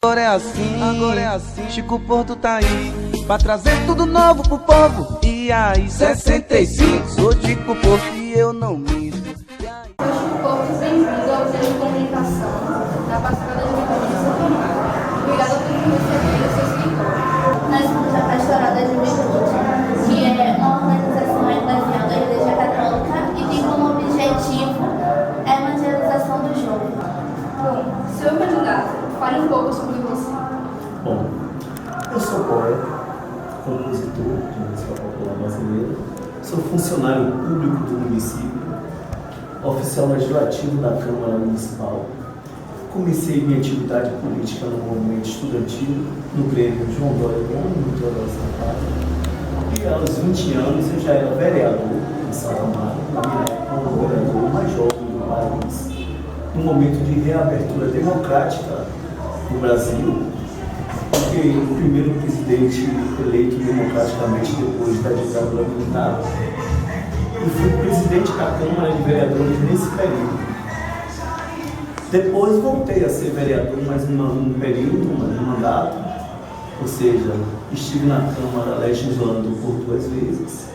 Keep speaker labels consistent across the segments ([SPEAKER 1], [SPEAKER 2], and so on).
[SPEAKER 1] Agora é assim, Chico Porto tá aí pra trazer tudo novo pro povo. E aí, 65, sou Chico Porto e eu não minto.
[SPEAKER 2] Sou Chico Porto, bem-vindo ao Museu de Comunicação da Pastoral da Juventude de Santo Amaro. Obrigada por me receber, eu sou escritor. Nós somos a Pastoral da Juventude, que é uma organização eclesial da Igreja Católica e tem como objetivo a evangelização do jovem. Bom, seu candidato, fale um pouco sobre você.
[SPEAKER 3] Bom, eu sou poeta, compositor de música popular brasileira, sou funcionário público do município, oficial legislativo da Câmara Municipal. Comecei minha atividade política no movimento estudantil, no Grêmio João Dória, no Teodoro Sampaio. E aos 20 anos eu já era vereador em Santo Amaro, na minha época, o vereador mais jovem do país. No momento de reabertura democrática no Brasil, porque o primeiro presidente eleito democraticamente depois da ditadura militar, e fui presidente da Câmara de Vereadores nesse período. Depois voltei a ser vereador mais um período, um mandato, ou seja, estive na Câmara legislando por 2 vezes.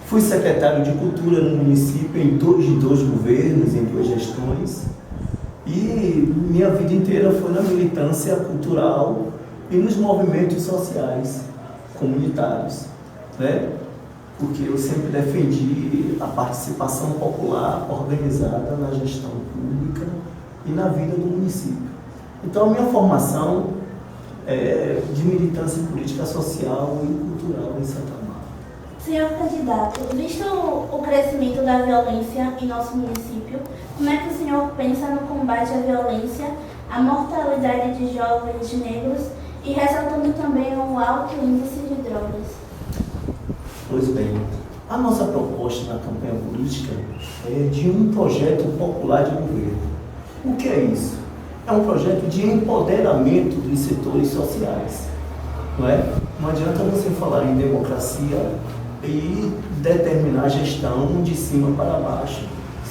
[SPEAKER 3] Fui secretário de Cultura no município em dois governos, em 2 gestões. E minha vida inteira foi na militância cultural e nos movimentos sociais comunitários, né? Porque eu sempre defendi a participação popular organizada na gestão pública e na vida do município. Então, a minha formação é de militância política social e cultural em Santo Amaro.
[SPEAKER 4] Senhor candidato, visto o crescimento da violência em nosso município, como é que o senhor pensa no combate à violência, à mortalidade de jovens negros e ressaltando também o alto índice de drogas?
[SPEAKER 3] Pois bem, a nossa proposta na campanha política é de um projeto popular de governo. O que é isso? É um projeto de empoderamento dos setores sociais, não é? Não adianta você falar em democracia e determinar a gestão de cima para baixo,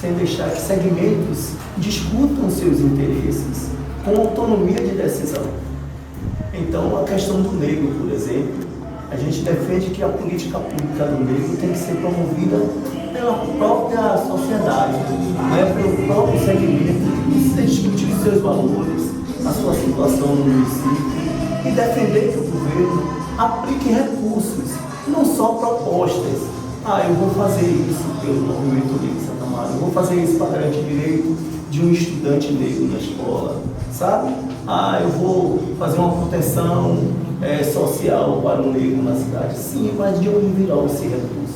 [SPEAKER 3] sem deixar que segmentos discutam seus interesses com autonomia de decisão. Então, a questão do negro, por exemplo, a gente defende que a política pública do negro tem que ser promovida pela própria sociedade, pelo próprio segmento, que precisa discutir os seus valores, a sua situação no município e defender que o governo aplique recursos, não só propostas. Eu vou fazer isso pelo movimento negro de Santo Amaro, eu vou fazer isso para garantir o direito de um estudante negro na escola, sabe? Eu vou fazer uma proteção social para o negro na cidade. Sim, mas de onde virá esse recurso?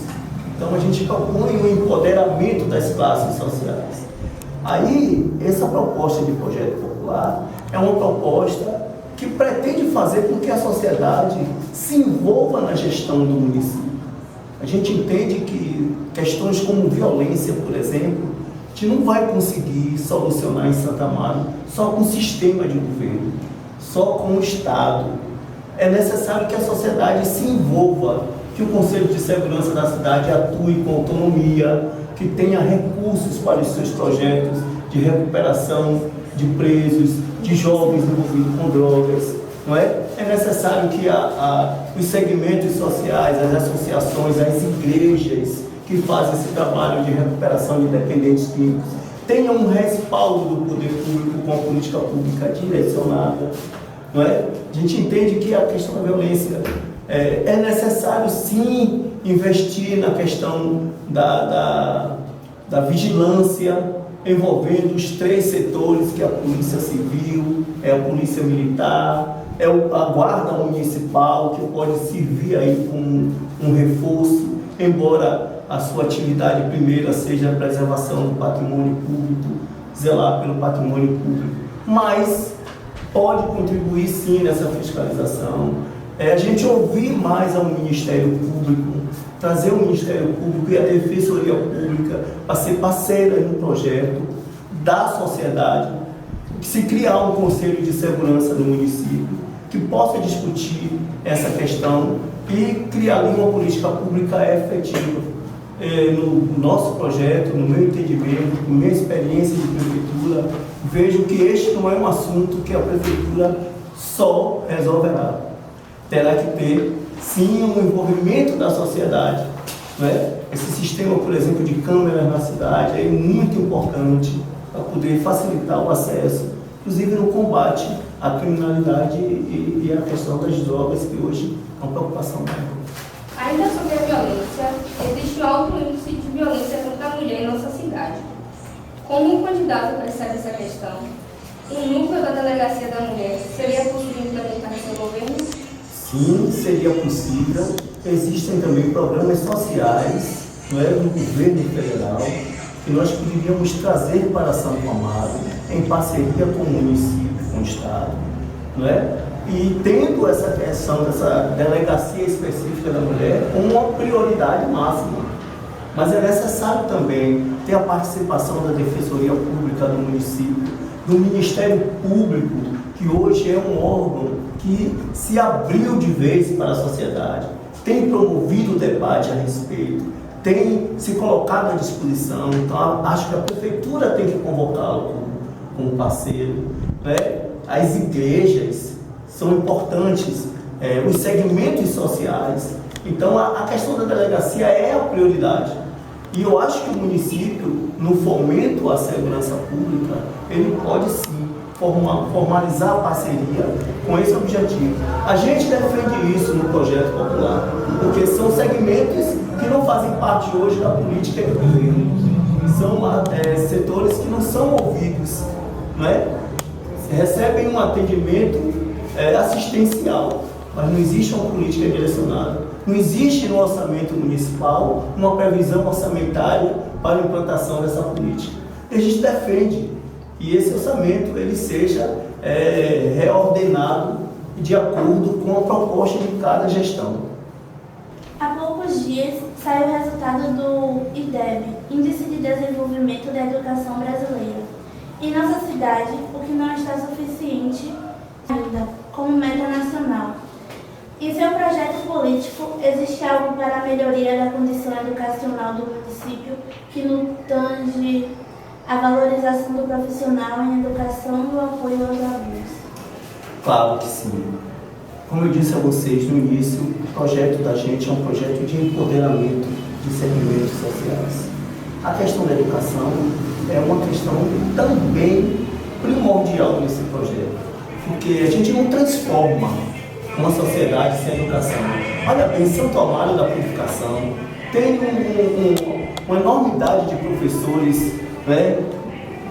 [SPEAKER 3] Então a gente propõe o empoderamento das classes sociais. Aí, essa proposta de projeto popular é uma proposta que pretende fazer com que a sociedade se envolva na gestão do município. A gente entende que questões como violência, por exemplo, a gente não vai conseguir solucionar em Santo Amaro só com o sistema de governo, só com o Estado. É necessário que a sociedade se envolva, que o Conselho de Segurança da cidade atue com autonomia, que tenha recursos para os seus projetos de recuperação de presos, de jovens envolvidos com drogas, não é? É necessário que os segmentos sociais, as associações, as igrejas que fazem esse trabalho de recuperação de dependentes químicos tenham um respaldo do poder público com a política pública direcionada, não é? A gente entende que a questão da violência é necessário sim investir na questão da vigilância, envolvendo os 3 setores, que é a Polícia Civil, é a Polícia Militar, é a Guarda Municipal, que pode servir aí como um reforço, embora a sua atividade primeira seja a preservação do patrimônio público, zelar pelo patrimônio público, mas pode contribuir sim nessa fiscalização. A gente ouvir mais ao Ministério Público, trazer o Ministério Público e a Defensoria Pública para ser parceira no projeto da sociedade, que se criar um Conselho de Segurança no município, que possa discutir essa questão e criar ali uma política pública efetiva. No nosso projeto, no meu entendimento, na minha experiência de prefeitura, vejo que este não é um assunto que a prefeitura só resolverá. Terá que ter, sim, um envolvimento da sociedade. Né? Esse sistema, por exemplo, de câmeras na cidade é muito importante para poder facilitar o acesso, inclusive no combate à criminalidade e à questão das drogas, que hoje é uma preocupação maior.
[SPEAKER 2] Ainda sobre a violência, existe um alto índice de violência contra a mulher em nossa cidade. Como um candidato percebe essa questão, o núcleo da Delegacia da Mulher seria possível implementar no seu governo?
[SPEAKER 3] Sim, seria possível. Existem também programas sociais, não é, do governo federal, que nós poderíamos trazer para Santo Amaro, em parceria com o município, com o Estado, não é? E tendo essa questão dessa delegacia específica da mulher como uma prioridade máxima. Mas é necessário também ter a participação da Defensoria Pública do município, do Ministério Público, que hoje é um órgão que se abriu de vez para a sociedade, tem promovido o debate a respeito, tem se colocado à disposição. Então, acho que a Prefeitura tem que convocá-lo como parceiro, né? As igrejas são importantes, os segmentos sociais. Então, a questão da delegacia é a prioridade. E eu acho que o município, no fomento à segurança pública, ele pode sim formalizar a parceria com esse objetivo. A gente defende isso no projeto popular, porque são segmentos que não fazem parte hoje da política do governo. São setores que não são ouvidos, né? Recebem um atendimento assistencial, mas não existe uma política direcionada. Não existe no orçamento municipal uma previsão orçamentária para a implantação dessa política. E a gente defende que esse orçamento ele seja reordenado de acordo com a proposta de cada gestão.
[SPEAKER 4] Há poucos dias saiu o resultado do IDEB, Índice de Desenvolvimento da Educação Brasileira. Em nossa cidade, o que não está suficiente ainda como meta nacional. Em seu projeto político, existe algo para a melhoria da condição educacional do município que não tange a valorização do profissional em educação e o apoio aos alunos?
[SPEAKER 3] Claro que sim. Como eu disse a vocês no início, o projeto da gente é um projeto de empoderamento de segmentos sociais. A questão da educação é uma questão também primordial nesse projeto, porque a gente não transforma uma sociedade sem educação. Olha bem, Santo Amaro da Purificação tem uma enormidade de professores, né,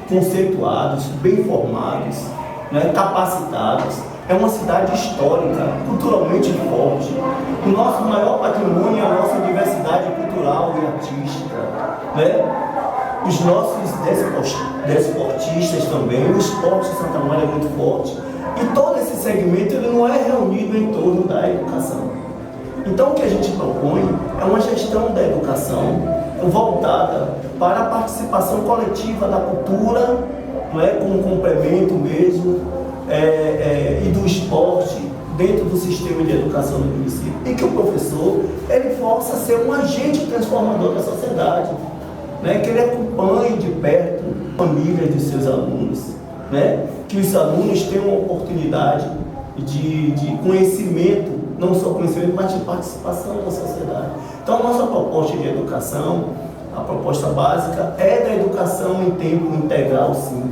[SPEAKER 3] conceituados, bem formados, né, capacitados. É uma cidade histórica, culturalmente forte. O nosso maior patrimônio é a nossa diversidade cultural e artística, né? Os nossos desportistas também, o esporte de Santo Amaro é muito forte. E todo esse segmento ele não é reunido em torno da educação. Então o que a gente propõe é uma gestão da educação voltada para a participação coletiva da cultura, não é, como complemento mesmo, e do esporte dentro do sistema de educação do município. E que o professor ele possa ser um agente transformador da sociedade, né, que ele acompanhe de perto a família dos seus alunos, né, que os alunos tenham uma oportunidade de conhecimento, não só conhecimento, mas de participação na sociedade. Então, a nossa proposta de educação, a proposta básica é da educação em tempo integral, sim.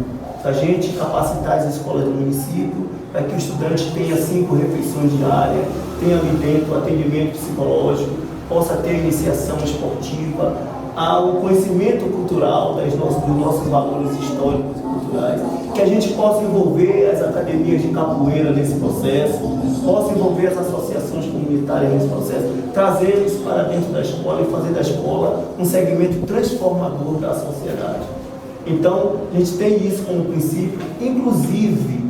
[SPEAKER 3] A gente capacitar as escolas do município para que o estudante tenha 5 refeições diárias, tenha ali dentro atendimento psicológico, possa ter iniciação esportiva, o conhecimento cultural dos nossos valores históricos e culturais, que a gente possa envolver as academias de capoeira nesse processo, possa envolver as associações comunitárias nesse processo, trazê-los para dentro da escola e fazer da escola um segmento transformador da sociedade. Então, a gente tem isso como princípio, inclusive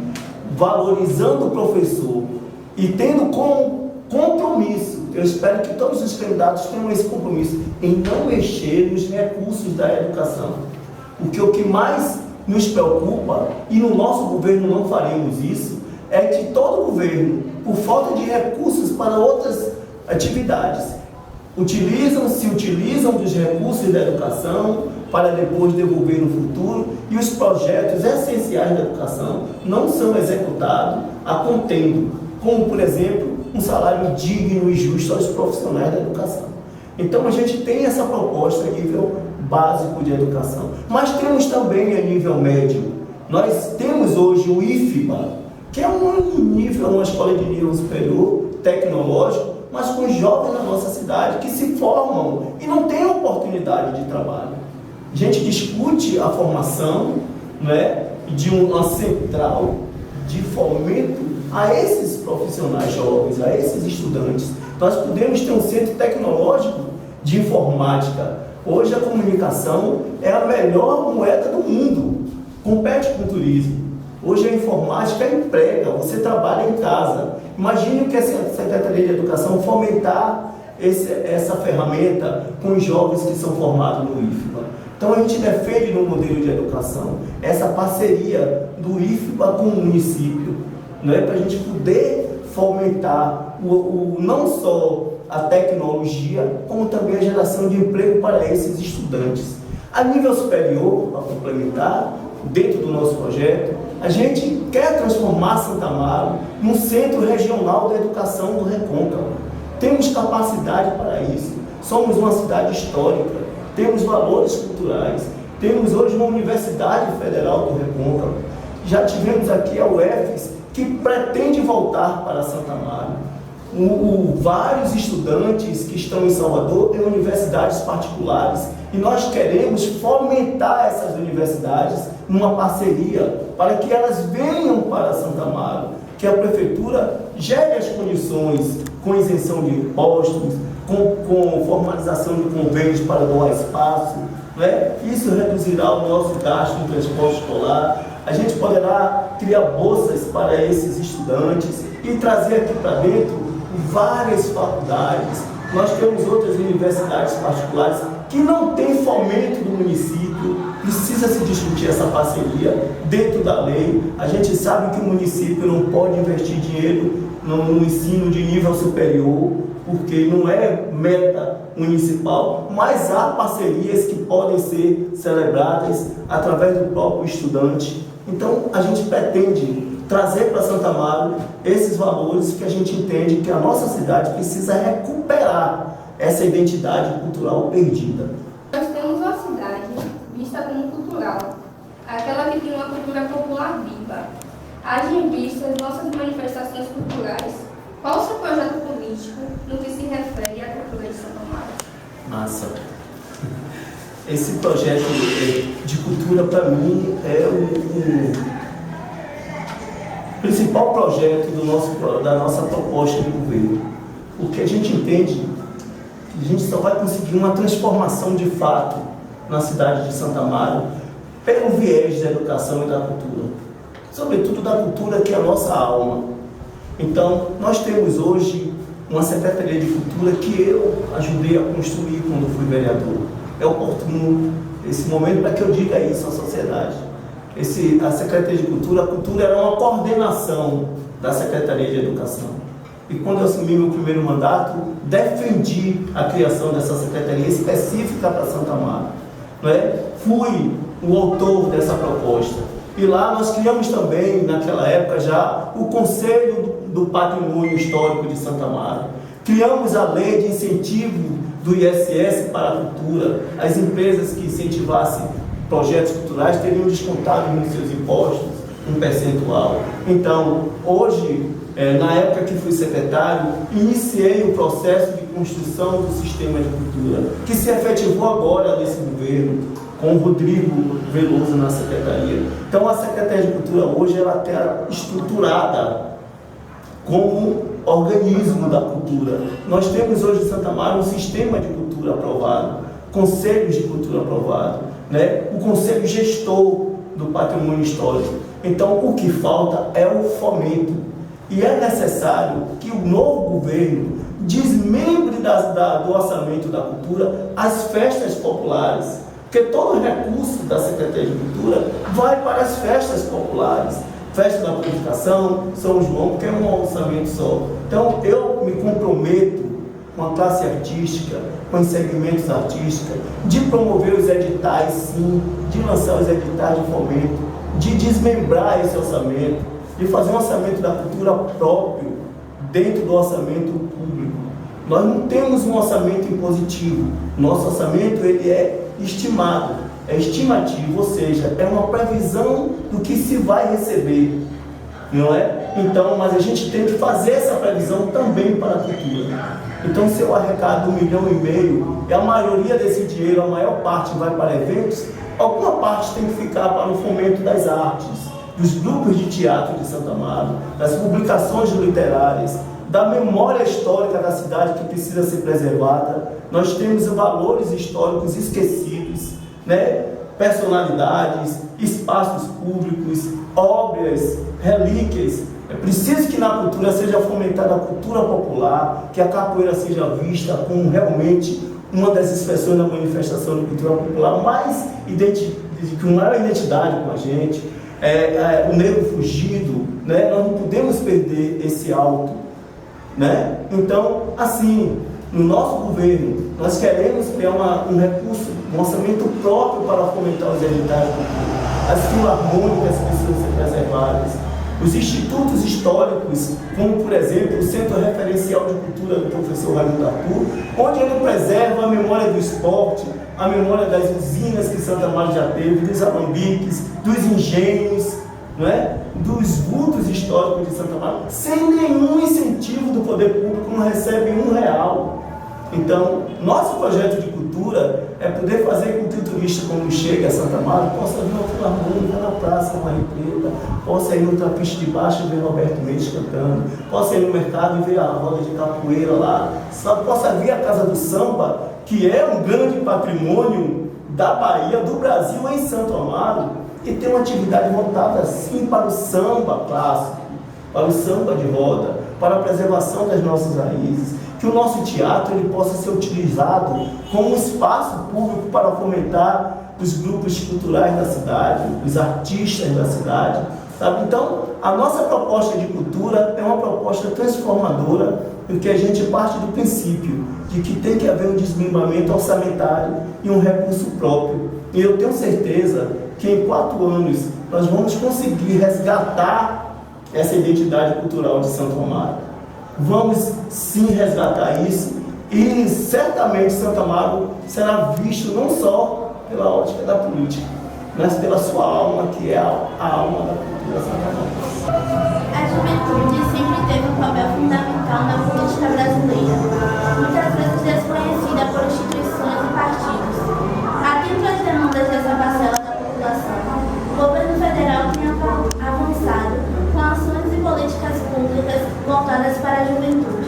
[SPEAKER 3] valorizando o professor e tendo como compromisso, eu espero que todos os candidatos tenham esse compromisso, em não mexer nos recursos da educação. Porque o que mais nos preocupa, e no nosso governo não faremos isso, é que todo governo, por falta de recursos para outras atividades, se utilizam dos recursos da educação para depois devolver no futuro, e os projetos essenciais da educação não são executados a contendo, como, por exemplo, um salário digno e justo aos profissionais da educação. Então, a gente tem essa proposta a nível básico de educação, mas temos também a nível médio. Nós temos hoje o IFBA, que é uma escola de nível superior, tecnológico, mas com jovens na nossa cidade que se formam e não têm oportunidade de trabalho. A gente discute a formação, né, de uma central de fomento a esses profissionais jovens, a esses estudantes. Nós podemos ter um centro tecnológico de informática. Hoje a comunicação é a melhor moeda do mundo, compete com o turismo. Hoje a informática emprega, você trabalha em casa. Imagine o que a Secretaria de Educação fomentar essa ferramenta com os jovens que são formados no IFBA. Então a gente defende no modelo de educação essa parceria do IFBA com o município, né, para a gente poder fomentar não só a tecnologia, como também a geração de emprego para esses estudantes. A nível superior, para complementar, dentro do nosso projeto, a gente quer transformar Santa Amaro num centro regional da educação do Recôncavo. Temos capacidade para isso. Somos uma cidade histórica, temos valores culturais, temos hoje uma Universidade Federal do Recôncavo. Já tivemos aqui a UFES, que pretende voltar para Santa Amaro. Vários estudantes que estão em Salvador em universidades particulares, e nós queremos fomentar essas universidades numa parceria para que elas venham para Santa Amaro, que a prefeitura gere as condições com isenção de impostos, com formalização de convênios para doar espaço, né? Isso reduzirá o nosso gasto no transporte escolar. A gente poderá criar bolsas para esses estudantes e trazer aqui para dentro várias faculdades. Nós temos outras universidades particulares que não têm fomento do município. Precisa se discutir essa parceria dentro da lei. A gente sabe que o município não pode investir dinheiro no ensino de nível superior, porque não é meta municipal, mas há parcerias que podem ser celebradas através do próprio estudante. Então, a gente pretende trazer para Santa Amaro esses valores que a gente entende que a nossa cidade precisa recuperar essa identidade cultural perdida.
[SPEAKER 2] Nós temos uma cidade vista como cultural, aquela que tem uma cultura popular viva. Haja em vista as nossas manifestações culturais. Qual o seu projeto político no que se refere à cultura de Santa Amaro?
[SPEAKER 3] Massa! Esse projeto de cultura, para mim, é o principal projeto da nossa proposta de governo. Porque a gente entende que a gente só vai conseguir uma transformação de fato na cidade de Santa Amaro pelo viés da educação e da cultura. Sobretudo da cultura, que é a nossa alma. Então, nós temos hoje uma Secretaria de Cultura que eu ajudei a construir quando fui vereador. É oportuno esse momento para que eu diga isso à sociedade. A Secretaria de Cultura, a cultura era uma coordenação da Secretaria de Educação. E quando eu assumi meu primeiro mandato, defendi a criação dessa secretaria específica para Santa Amaro. Fui o autor dessa proposta. E lá nós criamos também, naquela época já, o Conselho do Patrimônio Histórico de Santa Amaro. Criamos a lei de incentivo do ISS para a cultura. As empresas que incentivassem projetos culturais teriam descontado nos seus impostos um percentual. Então, hoje, na época que fui secretário, iniciei o processo de construção do sistema de cultura, que se efetivou agora nesse governo, com o Rodrigo Veloso na secretaria. Então, a Secretaria de Cultura hoje ela está estruturada como organismo da cultura. Nós temos hoje em Santa Amaro um sistema de cultura aprovado, conselhos de cultura aprovado, o conselho gestor do patrimônio histórico. Então, o que falta é o fomento. E é necessário que o novo governo desmembre do orçamento da cultura as festas populares, porque todo o recurso da Secretaria de Cultura vai para as festas populares. Festa da Purificação, São João, porque é um orçamento só. Então, eu me comprometo com a classe artística, com os segmentos artísticos, de promover os editais, sim, de lançar os editais de fomento, de desmembrar esse orçamento, de fazer um orçamento da cultura próprio dentro do orçamento público. Nós não temos um orçamento impositivo. Nosso orçamento ele é estimado, é estimativo, ou seja, é uma previsão do que se vai receber, não é? Então, mas a gente tem que fazer essa previsão também para a cultura. Então, se eu arrecado 1,5 milhão e a maioria desse dinheiro, a maior parte vai para eventos, alguma parte tem que ficar para o fomento das artes, dos grupos de teatro de Santo Amaro, das publicações literárias, da memória histórica da cidade que precisa ser preservada. Nós temos valores históricos esquecidos, né? Personalidades, espaços públicos, obras, relíquias. É preciso que na cultura seja fomentada a cultura popular, que a capoeira seja vista como realmente uma das expressões da manifestação de cultura popular com maior identidade com a gente. O negro fugido, né? Nós não podemos perder esse alto, né? Então, assim, no nosso governo, nós queremos criar um recurso, um orçamento próprio para fomentar os editais de cultura. As filarmônicas precisam ser preservadas. Os institutos históricos, como por exemplo o Centro Referencial de Cultura do professor Raimundo Arthur, onde ele preserva a memória do esporte, a memória das usinas que Santo Amaro já teve, dos alambiques, dos engenhos, não é? Dos vultos históricos de Santo Amaro, sem nenhum incentivo do poder público, não recebe R$1. Então, nosso projeto de cultura é poder fazer com que o turista, quando chega a Santo Amaro, possa ver uma filarmônica na praça, uma repreta, possa ir no Trapiche de Baixo e ver Roberto Mendes cantando, possa ir no mercado e ver a roda de capoeira lá, possa ver a Casa do Samba, que é um grande patrimônio da Bahia, do Brasil, em Santo Amaro, e ter uma atividade voltada assim para o samba clássico, para o samba de roda, para a preservação das nossas raízes, que o nosso teatro ele possa ser utilizado como um espaço público para fomentar os grupos culturais da cidade, os artistas da cidade, sabe? Então, a nossa proposta de cultura é uma proposta transformadora, porque a gente parte do princípio de que tem que haver um desmembramento orçamentário e um recurso próprio. E eu tenho certeza que em 4 anos nós vamos conseguir resgatar essa identidade cultural de Santo Amaro. Vamos sim resgatar isso e certamente Santo Amaro será visto não só pela ótica da política, mas pela sua alma, que é a alma da cultura santamanense.
[SPEAKER 4] A juventude sempre teve um papel fundamental na política brasileira, muitas vezes desconhecida por instituições e partidos. Atento às demandas dessa parcela da população, o governo federal tem avançado com ações e políticas públicas voltadas para a juventude.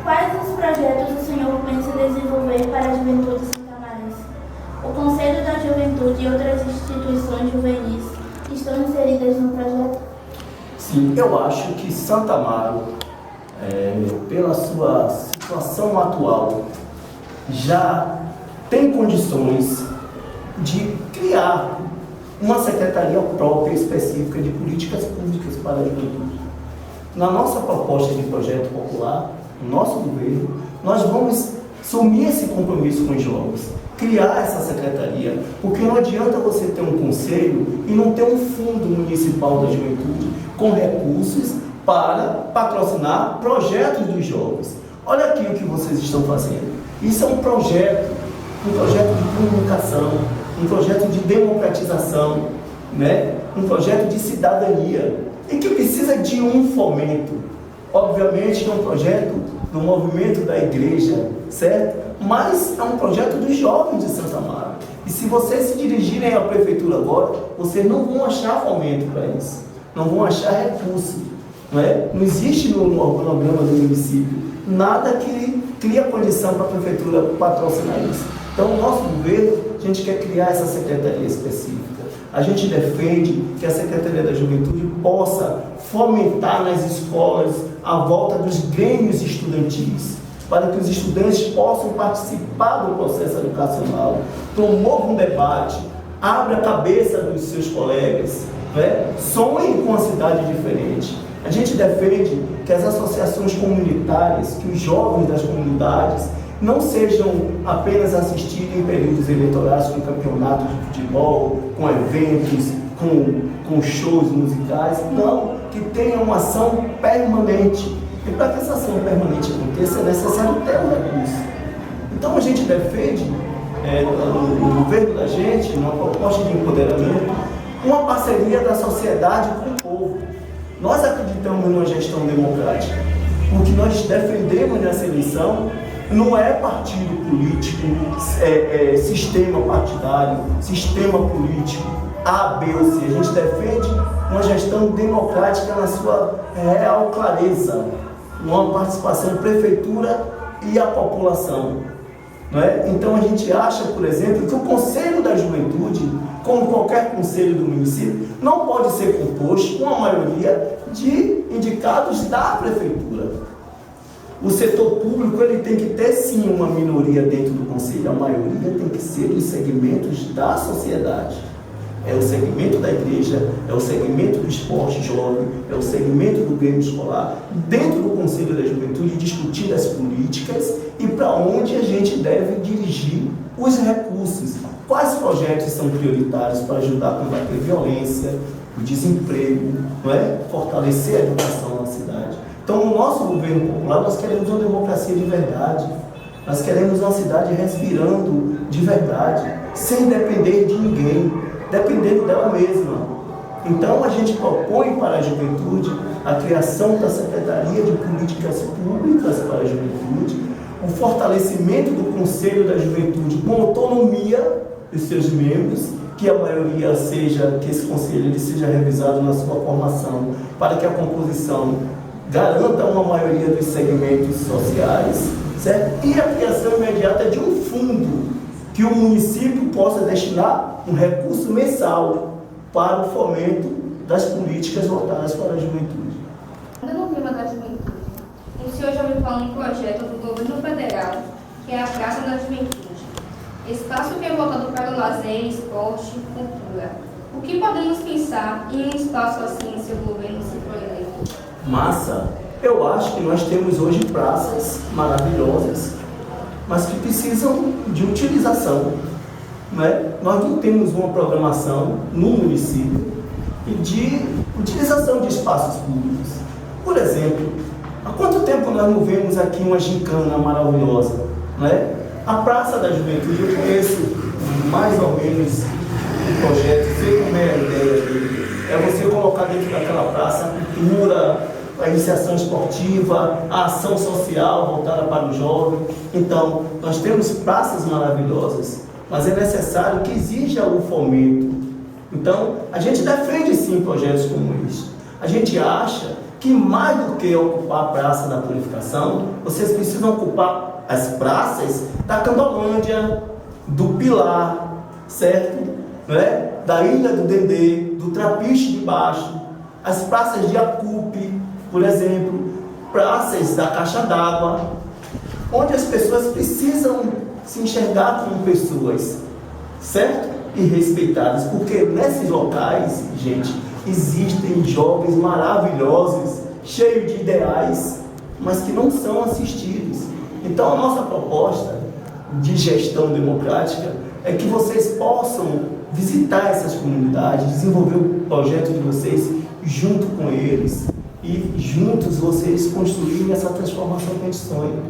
[SPEAKER 4] Quais os projetos o senhor pensa desenvolver para a juventude santamarense? O Conselho da Juventude e outras instituições juvenis estão inseridas no projeto?
[SPEAKER 3] Sim, eu acho que Santo Amaro, pela sua situação atual, já tem condições de criar uma secretaria própria específica de políticas públicas para a juventude. Na nossa proposta de projeto popular, no nosso governo, nós vamos assumir esse compromisso com os jovens, criar essa secretaria, porque não adianta você ter um conselho e não ter um fundo municipal da juventude com recursos para patrocinar projetos dos jovens. Olha aqui o que vocês estão fazendo. Isso é um projeto de comunicação, um projeto de democratização, né? Um projeto de cidadania e que precisa de um fomento. Obviamente que é um projeto do movimento da igreja, certo? Mas é um projeto dos jovens de Santo Amaro. E se vocês se dirigirem à prefeitura agora, vocês não vão achar fomento para isso, não vão achar recurso, não é? Não existe no organograma do município nada que crie a condição para a prefeitura patrocinar isso. Então, o nosso governo, a gente quer criar essa secretaria específica. A gente defende que a Secretaria da Juventude possa fomentar nas escolas a volta dos grêmios estudantis, para que os estudantes possam participar do processo educacional, promova um debate, abra a cabeça dos seus colegas, né? Sonhem com uma cidade diferente. A gente defende que as associações comunitárias, que os jovens das comunidades, não sejam apenas assistidos em períodos eleitorais com campeonatos de futebol, com eventos, com shows musicais. Não, que tenha uma ação permanente. E para que essa ação permanente aconteça, é necessário ter um recurso. Então a gente defende, no governo da gente, numa proposta de empoderamento, uma parceria da sociedade com o povo. Nós acreditamos numa gestão democrática. O que nós defendemos nessa eleição não é partido político, sistema partidário, sistema político, A, B ou C. A gente defende uma gestão democrática na sua real clareza, uma participação prefeitura e a população. Não é? Então a gente acha, por exemplo, que o Conselho da Juventude, como qualquer conselho do município, não pode ser composto com a maioria de indicados da prefeitura. O setor público ele tem que ter sim uma minoria dentro do conselho, a maioria tem que ser dos segmentos da sociedade. É o segmento da igreja, é o segmento do esporte jovem, é o segmento do grêmio escolar, dentro do Conselho da Juventude, discutir as políticas e para onde a gente deve dirigir os recursos. Quais projetos são prioritários para ajudar a combater a violência, o desemprego, não é? Fortalecer a educação na cidade. Então, no nosso governo popular, nós queremos uma democracia de verdade. Nós queremos uma cidade respirando de verdade, sem depender de ninguém, dependendo dela mesma. Então, a gente propõe para a juventude a criação da Secretaria de Políticas Públicas para a Juventude, o fortalecimento do Conselho da Juventude com autonomia de seus membros, que a maioria seja, que esse conselho ele seja revisado na sua formação, para que a composição garanta uma maioria dos segmentos sociais, certo? E a criação imediata de um fundo que o município possa destinar um recurso mensal para o fomento das políticas voltadas para a juventude.
[SPEAKER 2] Ainda no clima da juventude, o senhor já ouviu falar em um projeto do governo federal, que é a Praça da Juventude. Espaço que é voltado para o lazer, esporte e cultura. O que podemos pensar em um espaço assim, seu governo se for eleito?
[SPEAKER 3] Massa! Eu acho que nós temos hoje praças maravilhosas, mas que precisam de utilização. Né? Nós não temos uma programação no município de utilização de espaços públicos. Por exemplo, há quanto tempo nós não vemos aqui uma gincana maravilhosa? Né? A Praça da Juventude, eu conheço mais ou menos o projeto, sei como é a ideia dele. É você colocar dentro daquela praça a cultura, a iniciação esportiva, a ação social voltada para o jovem. Então, nós temos praças maravilhosas, mas é necessário que exija o fomento. Então, a gente defende sim projetos como este. A gente acha que mais do que ocupar a Praça da Purificação, vocês precisam ocupar as praças da Candolândia, do Pilar, certo? Né? Da Ilha do Dendê, do Trapiche de Baixo, as praças de Acupe, por exemplo, praças da Caixa d'Água, onde as pessoas precisam se enxergar como pessoas, certo? E respeitadas, porque nesses locais, gente, existem jovens maravilhosos, cheios de ideais, mas que não são assistidos. Então a nossa proposta de gestão democrática é que vocês possam visitar essas comunidades, desenvolver o projeto de vocês junto com eles e juntos vocês construírem essa transformação que a gente sonha.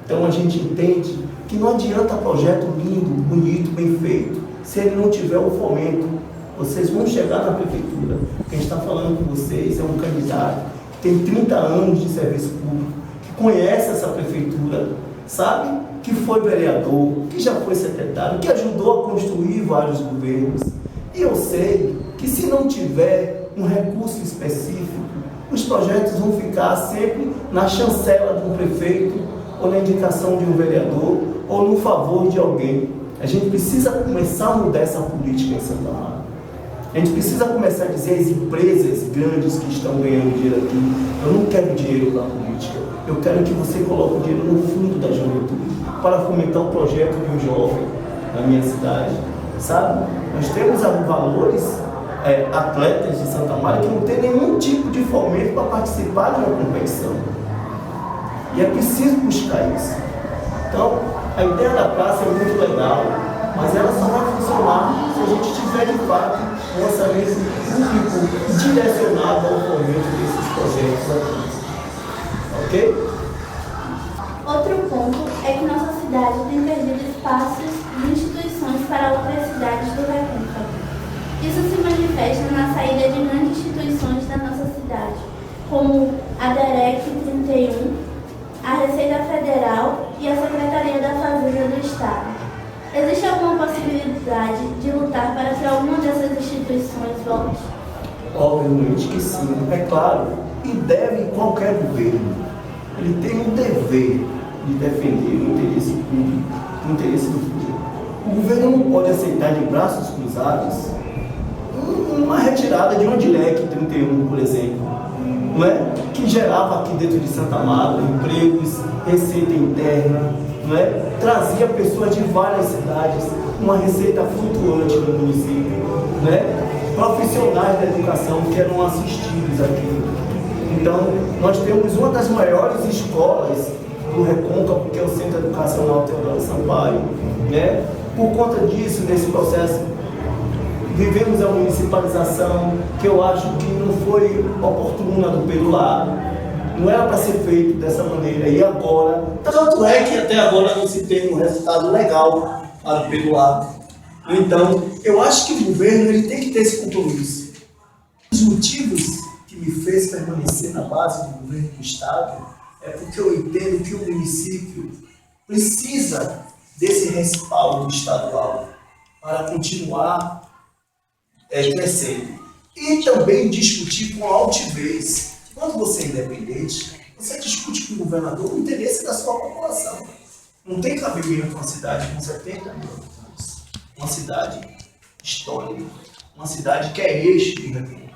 [SPEAKER 3] Então a gente entende que não adianta projeto lindo, bonito, bem feito, se ele não tiver o fomento. Vocês vão chegar na prefeitura. Quem está falando com vocês é um candidato que tem 30 anos de serviço público, que conhece essa prefeitura, sabe? Que foi vereador, que já foi secretário, que ajudou a construir vários governos. E eu sei que se não tiver um recurso específico, os projetos vão ficar sempre na chancela de um prefeito, ou na indicação de um vereador, ou no favor de alguém. A gente precisa começar a mudar essa política em Santa Amaro. A gente precisa começar a dizer às empresas grandes que estão ganhando dinheiro aqui: eu não quero dinheiro na política, eu quero que você coloque o dinheiro no fundo da juventude, para fomentar o projeto de um jovem na minha cidade, sabe? Nós temos valores, atletas de Santa Amaro que não tem nenhum tipo de fomento para participar de uma competição. E é preciso buscar isso. Então, a ideia da praça é muito legal, mas ela só vai funcionar se a gente tiver de fato um orçamento público direcionado ao fomento desses projetos aqui. Ok?
[SPEAKER 4] Outro ponto é que nossa cidade tem perdido espaços e instituições para outras cidades do Recôncavo. Isso se manifesta na saída de grandes instituições da nossa cidade, como a DEREC 31, a Receita Federal e a Secretaria da Fazenda do Estado. Existe alguma possibilidade de lutar para que alguma dessas instituições volte?
[SPEAKER 3] Obviamente que sim, é claro, e deve qualquer governo. Ele tem um dever de defender o interesse público, o interesse do povo. O governo não pode aceitar de braços cruzados uma retirada de uma DIREC 31, por exemplo, não é? Que gerava aqui dentro de Santa Amaro empregos, receita interna, não é? Trazia pessoas de várias cidades, uma receita flutuante no município, não é? Profissionais da educação que eram assistidos aqui. Então, nós temos uma das maiores escolas do Recôncavo, que é o Centro Educacional Teodoro Sampaio, né? Por conta disso, desse processo, vivemos a municipalização, que eu acho que não foi oportuna do Pedro Lara, não era para ser feito dessa maneira, e agora, tanto é que até agora não se tem um resultado legal para o Pedro Lara. Então, eu acho que o governo ele tem que ter esse compromisso. Os motivos que me fez permanecer na base do governo do Estado é porque eu entendo que o município precisa desse respaldo estadual para continuar crescendo. E também discutir com altivez. Quando você é independente, você discute com o governador o interesse da sua população. Não tem cabimento uma cidade com 70 mil habitantes, uma cidade histórica, uma cidade que é eixo de Recôncavo,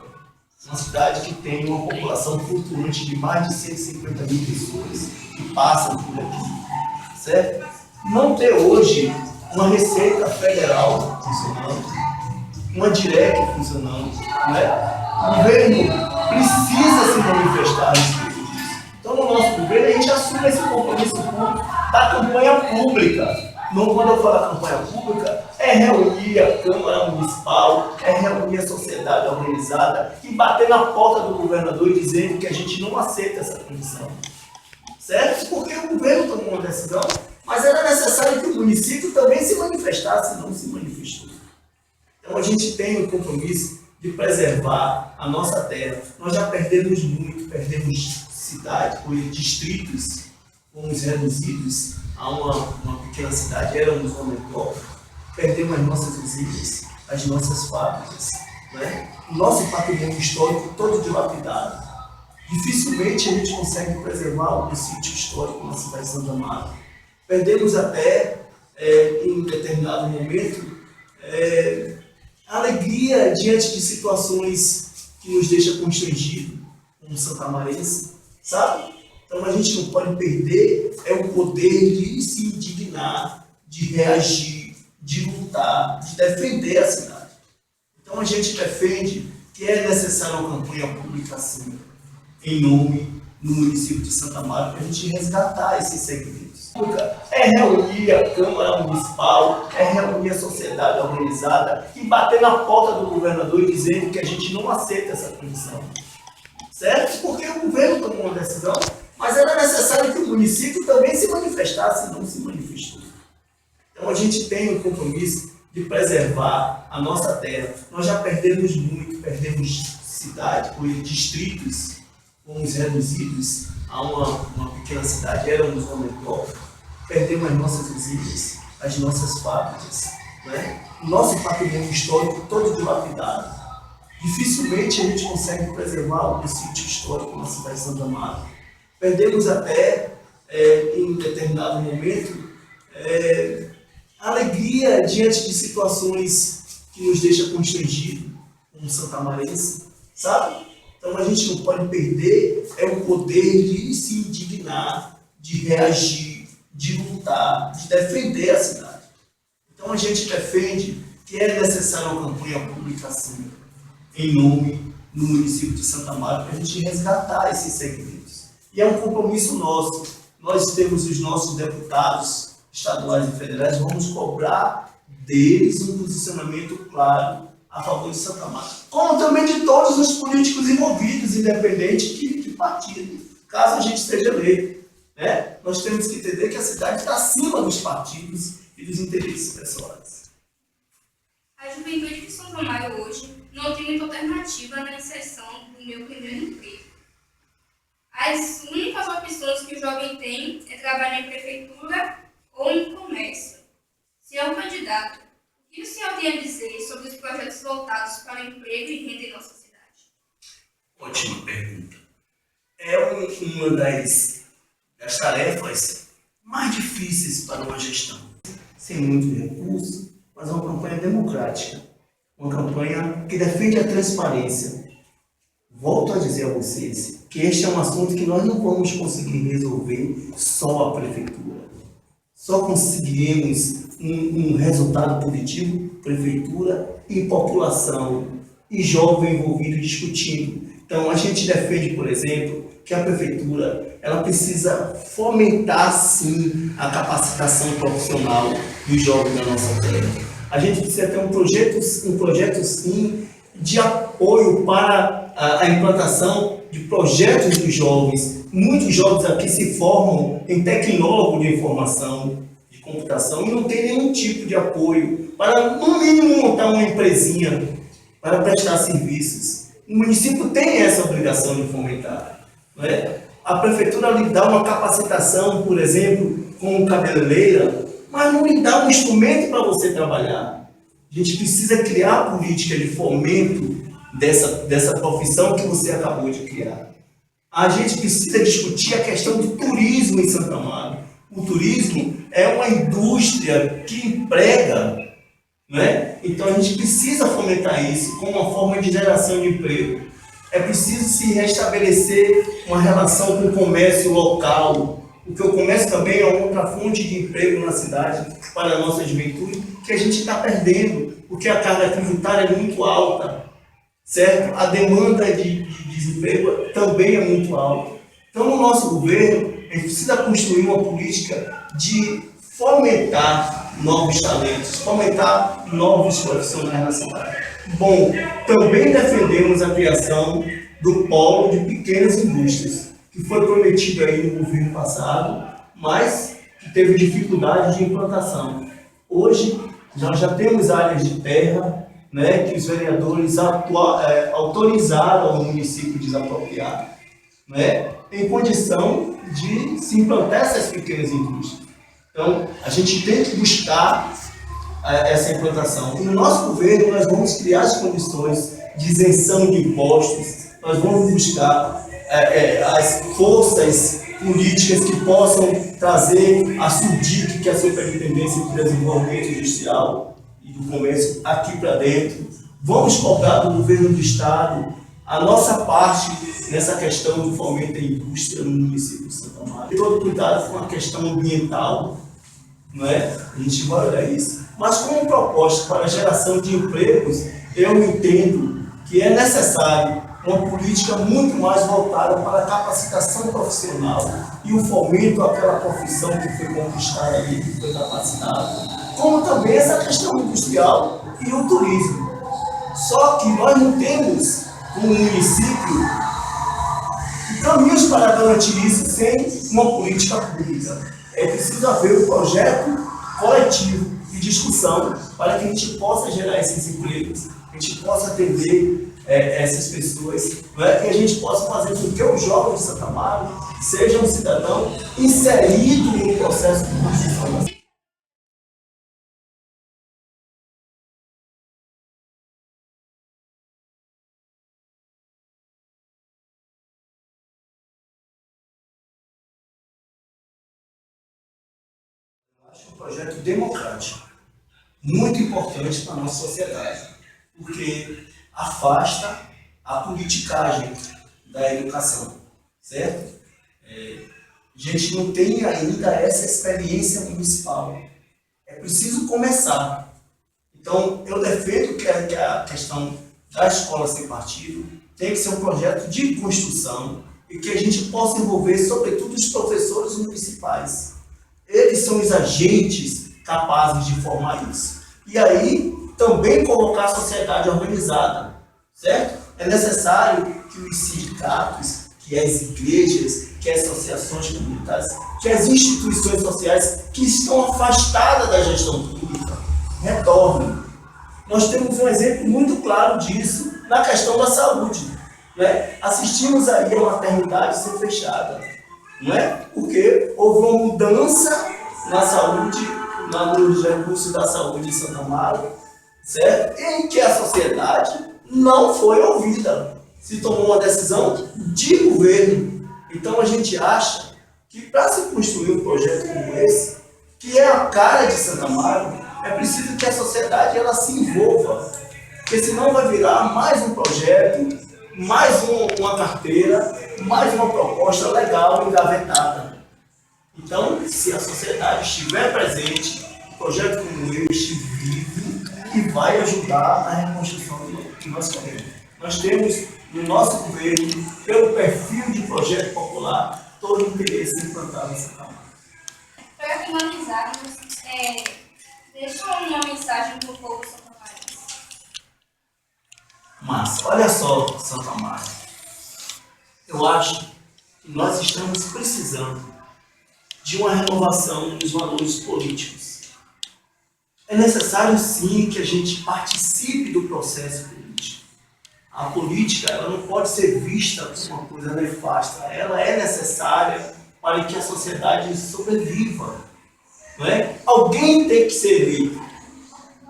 [SPEAKER 3] uma cidade que tem uma população flutuante de mais de 150 mil pessoas que passam por aqui, certo? Não ter hoje uma Receita Federal funcionando, uma DIREC funcionando, né? O governo precisa se manifestar a respeito disso. Então, no nosso governo, a gente assume esse compromisso da campanha pública. Não, quando eu falo campanha pública, é reunir a Câmara Municipal, é reunir a sociedade organizada e bater na porta do governador dizendo que a gente não aceita essa condição. Certo? Porque o governo tomou uma decisão, mas era necessário que o município também se manifestasse, não se manifestou. Então a gente tem o compromisso de preservar a nossa terra. Nós já perdemos muito, perdemos cidades, distritos, fomos reduzidos a uma pequena cidade, éramos uma metrópole, perdemos as nossas usinas, as nossas fábricas, né? O nosso patrimônio histórico todo dilapidado. Dificilmente a gente consegue preservar um sítio histórico na cidade de Santa Amaro. Perdemos até, em um determinado momento, a alegria diante de situações que nos deixam constrangidos, como santamarense, sabe? Então a gente não pode perder o poder de se indignar, de reagir, de lutar, de defender a cidade. Então a gente defende que é necessária uma campanha pública assim, em nome do município de Santa Amaro, para a gente resgatar esses segmentos. É reunir a Câmara Municipal, é reunir a sociedade organizada e bater na porta do governador dizendo que a gente não aceita essa condição. Certo? Porque o governo tomou uma decisão, mas era necessário que o município também se manifestasse, não se manifestou. Então a gente tem o compromisso de preservar a nossa terra. Nós já perdemos muito, perdemos cidades, distritos, fomos reduzidos a uma pequena cidade, éramos uma metrópole, perdemos as nossas usinas, as nossas fábricas, né? O nosso patrimônio histórico todo dilapidado. Dificilmente a gente consegue preservar um sítio histórico na cidade de Santa Amaro. Perdemos até, em um determinado momento, a alegria diante de situações que nos deixam constrangidos, como santamarense, sabe? Então a gente não pode perder o poder de se indignar, de reagir, de lutar, de defender a cidade. Então a gente defende que é necessária uma campanha pública assim, em nome do município de Santa Amaro, para a gente resgatar esses segmentos. E é um compromisso nosso. Nós temos os nossos deputados estaduais e federais, vamos cobrar deles um posicionamento claro a favor de Santa Marta, como também de todos os políticos envolvidos, independente de partido, caso a gente esteja eleito. Né? Nós temos que entender que a cidade está acima dos partidos e dos interesses pessoais.
[SPEAKER 2] A juventude de São Januário hoje não tem muita alternativa na inserção do meu primeiro emprego. As únicas opções que o jovem tem é trabalhar em prefeitura ou em comércio. Senhor candidato, o que o senhor tem a dizer sobre os projetos voltados para o emprego e renda em nossa cidade?
[SPEAKER 3] Ótima pergunta. É uma das tarefas mais difíceis para uma gestão. Sem muito recurso, mas é uma campanha democrática. Uma campanha que defende a transparência. Volto a dizer a vocês que este é um assunto que nós não vamos conseguir resolver só a prefeitura. Só conseguiremos um resultado positivo, prefeitura e população, e jovem envolvido discutindo. Então, a gente defende, por exemplo, que a prefeitura ela precisa fomentar, sim, a capacitação profissional dos jovens da nossa terra. A gente precisa ter um projeto, sim, de apoio para a implantação de projetos dos jovens. Muitos jovens aqui se formam em tecnólogo de informação, de computação, e não tem nenhum tipo de apoio para, no mínimo, montar uma empresinha para prestar serviços. O município tem essa obrigação de fomentar. Não é? A prefeitura lhe dá uma capacitação, por exemplo, como cabeleireira, mas não lhe dá um instrumento para você trabalhar. A gente precisa criar política de fomento dessa profissão que você acabou de criar. A gente precisa discutir a questão do turismo em Santa Amaro. O turismo é uma indústria que emprega, né? Então a gente precisa fomentar isso como uma forma de geração de emprego. É preciso se restabelecer uma relação com o comércio local, porque o comércio também é outra fonte de emprego na cidade para a nossa juventude, que a gente está perdendo, porque a carga tributária é muito alta, certo? A demanda de desemprego também é muito alta. Então, no nosso governo, a gente precisa construir uma política de fomentar novos talentos, fomentar novos profissionais na cidade. Bom, também defendemos a criação do polo de pequenas indústrias, que foi prometido aí no governo passado, mas que teve dificuldade de implantação. Hoje, nós já temos áreas de terra, né, que os vereadores autorizaram o município desapropriar, né, em condição de se implantar essas pequenas indústrias. Então, a gente tem que buscar essa implantação. E no nosso governo, nós vamos criar as condições de isenção de impostos, nós vamos buscar as forças políticas que possam trazer a SUDIC, que é a Superintendência de Desenvolvimento Industrial e do Comércio, aqui para dentro. Vamos cobrar do governo do Estado a nossa parte nessa questão do fomento da indústria no município de Santa Amaro. Todo cuidado com a questão ambiental, não é? A gente vai olhar isso. Mas como proposta para a geração de empregos, eu entendo que é necessário uma política muito mais voltada para a capacitação profissional e o fomento àquela profissão que foi conquistada ali, que foi capacitada, como também essa questão industrial e o turismo. Só que nós não temos um município caminhos para garantir isso sem uma política pública. É preciso haver um projeto coletivo de discussão para que a gente possa gerar esses empregos, a gente possa atender essas pessoas, né? E a gente possa fazer com que o jovem de Santa Amaro seja um cidadão inserido no processo de construção. Eu acho um projeto democrático, muito importante para a nossa sociedade, porque afasta a politicagem da educação, certo? A gente não tem ainda essa experiência municipal. É preciso começar. Então, eu defendo que a questão da escola sem partido tem que ser um projeto de construção e que a gente possa envolver, sobretudo, os professores municipais. Eles são os agentes capazes de formar isso. E aí, também colocar a sociedade organizada, certo? É necessário que os sindicatos, que as igrejas, que as associações comunitárias, que as instituições sociais que estão afastadas da gestão pública retornem. Nós temos um exemplo muito claro disso na questão da saúde. Né? Assistimos aí a maternidade ser fechada, não é? Porque houve uma mudança na saúde, nos recursos da saúde em Santo Amaro, certo? Em que a sociedade não foi ouvida. Se tomou uma decisão de governo. Então a gente acha que para se construir um projeto como esse, que é a cara de Santo Amaro, é preciso que a sociedade ela se envolva. Porque senão vai virar mais um projeto, mais uma carteira, mais uma proposta legal engavetada. Então, se a sociedade estiver presente, um projeto como este vive e vai ajudar na reconstrução que nós queremos. Nós temos no nosso governo, pelo perfil de projeto popular, todo o interesse em implantar nessa Câmara.
[SPEAKER 2] Para finalizarmos, deixa uma mensagem para o povo santomarense.
[SPEAKER 3] Mas, olha só, Santo Amaro, eu acho que nós estamos precisando de uma renovação dos valores políticos. É necessário, sim, que a gente participe do processo político. A política ela não pode ser vista como uma coisa nefasta. Ela é necessária para que a sociedade sobreviva. Não é? Alguém tem que ser eleito.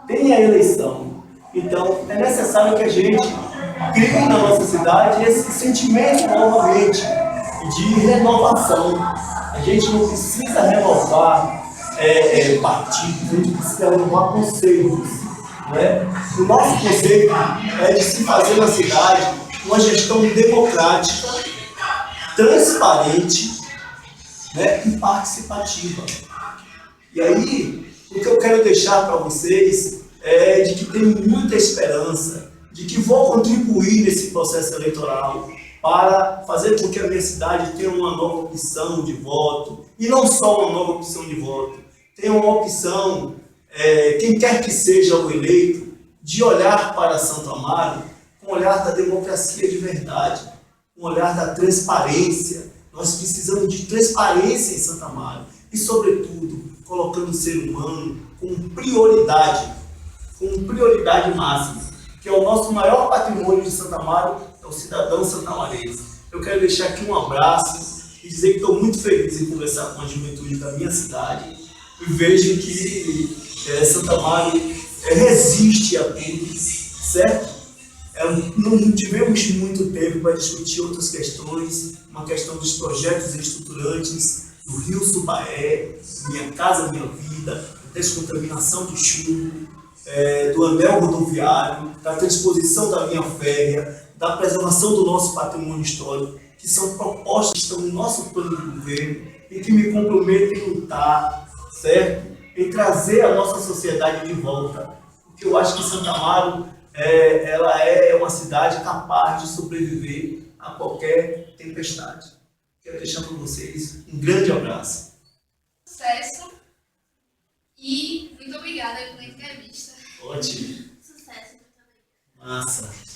[SPEAKER 3] Tem a eleição. Então, é necessário que a gente crie na nossa cidade esse sentimento novamente de renovação. A gente não precisa renovar partidos, a gente precisa renovar conceitos. Né? O nosso conceito é de se fazer na cidade uma gestão democrática, transparente, né? E participativa. E aí, o que eu quero deixar para vocês é de que tenho muita esperança, de que vou contribuir nesse processo eleitoral para fazer com que a minha cidade tenha uma nova opção de voto, e não só uma nova opção de voto, tenha uma opção, quem quer que seja o eleito, de olhar para Santo Amaro com o olhar da democracia de verdade, com o olhar da transparência. Nós precisamos de transparência em Santo Amaro e, sobretudo, colocando o ser humano com prioridade máxima, que é o nosso maior patrimônio de Santo Amaro, é o cidadão santamarense. Eu quero deixar aqui um abraço e dizer que estou muito feliz em conversar com a juventude da minha cidade e vejo que Santo Amaro resiste a tudo, certo? Não tivemos muito tempo para discutir outras questões, uma questão dos projetos estruturantes, do Rio Subaé, Minha Casa Minha Vida, descontaminação do chumbo, do anel rodoviário, da transposição da linha férrea, da preservação do nosso patrimônio histórico, que são propostas que estão no nosso plano de governo e que me comprometem em lutar, certo? Em trazer a nossa sociedade de volta. Porque eu acho que Santo Amaro ela é uma cidade capaz de sobreviver a qualquer tempestade. Quero deixar para vocês um grande abraço.
[SPEAKER 2] Sucesso e muito obrigada pela entrevista.
[SPEAKER 3] Ótimo.
[SPEAKER 4] Sucesso, muito obrigada.
[SPEAKER 3] Massa.